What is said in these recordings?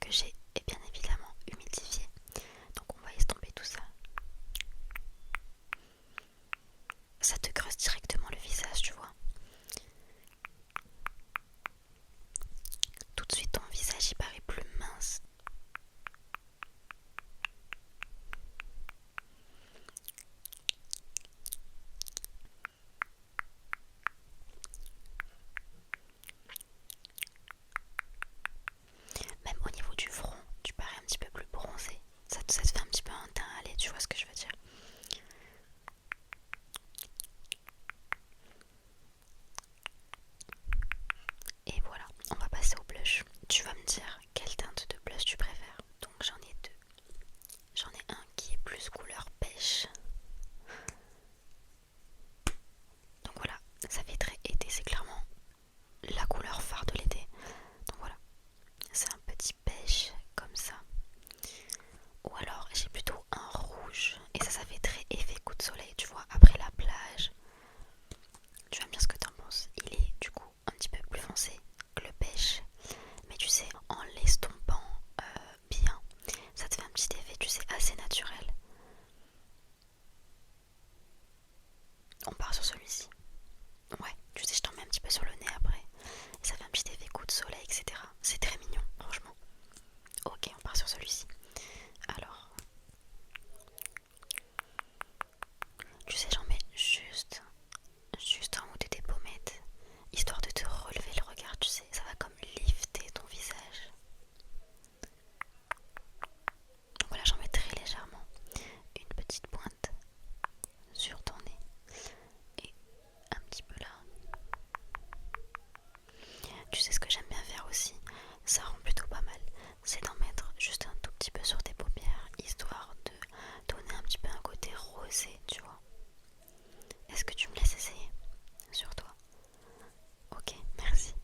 que j'ai bien évidemment humidifié. Donc on va estomper tout ça. Ça te creuse directement le visage, tu vois. Tout de suite ton visage il paraît plus mince. Même au niveau du front, tu parais un petit peu plus bronzé. Ça te fait un petit peu un teint à lait, tu vois ce que je veux dire. Et voilà, on va passer au blush. Tu vas me dire quelle teinte de blush tu préfères. Donc j'en ai deux. J'en ai un qui est plus couleur pêche. Donc voilà, ça fait très été, c'est clairement la couleur phare de l'été. Donc voilà, c'est un petit pêche comme ça. Ou alors j'ai plutôt un rouge. Et ça fait très effet coup de soleil, tu vois, après la plage. Tu vas me dire ce que t'en penses. Il est du coup un petit peu plus foncé que le pêche. Mais tu sais, en l'estompant bien, ça te fait un petit effet, tu sais, assez naturel. On part sur celui-ci. Ouais, tu sais, je t'en mets un petit peu sur le nez après. Et ça fait un petit effet coup de soleil, etc. C'est très mignon, franchement. Ok, on part sur celui-ci. Alors, tu sais, j'en mets juste en haut de tes pommettes, histoire de te relever le regard, tu sais. Ça va comme lifter ton visage. Donc voilà, j'en mets très légèrement. Une petite pointe sur ton nez. Et un petit peu là. Tu sais ce que j'aime bien faire aussi, ça rend plutôt pas mal, c'est d'en mettre juste un tout petit peu sur tes paupières, histoire de donner un petit peu un côté rosé, tu vois. Est-ce que tu me laisses essayer sur toi? Ok, merci.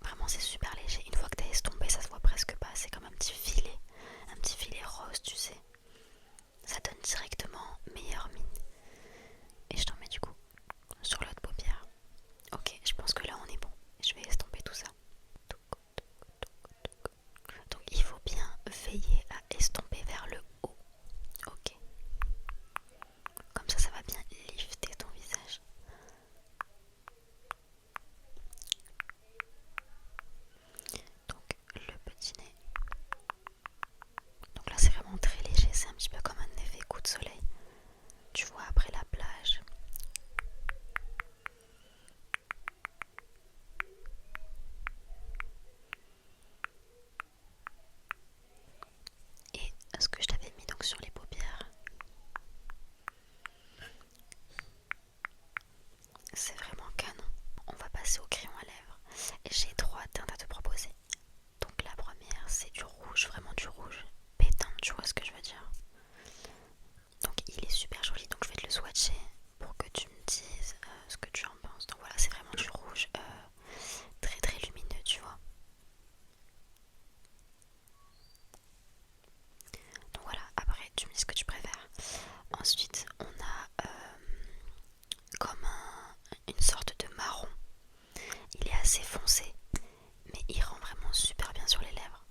Vraiment c'est super léger, une fois que t'as estompé ça se voit presque pas, c'est comme un petit filet rose, tu sais. Ça donne directement meilleure mine. Et je t'en mets du coup sur l'autre paupière. Ok, je pense que là on est bon. Je vais estomper tout ça. Donc il faut bien veiller à estomper vers le haut. Ok. Comme ça va bien lifter ton visage. Donc le petit nez. Donc là c'est vraiment très léger. C'est un petit peu comme un effet coup de soleil. Tu vois après la plage. Et ce que je t'avais mis donc sur les paupières, c'est vraiment canon. On va passer au crayon à lèvres. Et j'ai trois teintes à te proposer. Donc la première c'est du rouge, vraiment du rouge pétant, tu vois ce que je veux dire. Donc il est super joli, donc je vais te le swatcher pour que tu me dises ce que tu en penses. Donc voilà, c'est vraiment du rouge très très lumineux, tu vois. Donc voilà, après tu me dis ce que tu préfères. Ensuite on a comme une sorte de marron. Il est assez foncé, mais il rend vraiment super bien sur les lèvres.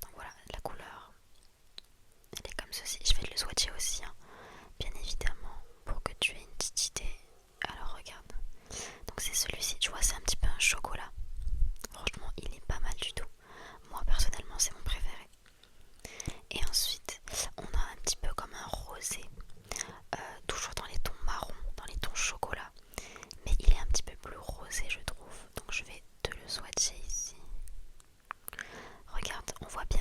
Donc voilà, la couleur, elle est comme ceci. Je vais te le swatcher aussi, hein, bien évidemment, pour que tu aies une petite idée. Alors regarde. Donc c'est celui-ci, tu vois, c'est un petit peu un chocolat. Franchement, il est pas mal du tout. Moi personnellement, c'est mon préféré. Et ensuite, on a un petit peu comme un rosé, toujours dans les tons marron, dans les tons chocolat. Mais il est un petit peu plus rosé, je trouve. Donc je vais te le swatcher ici. Regarde, on voit bien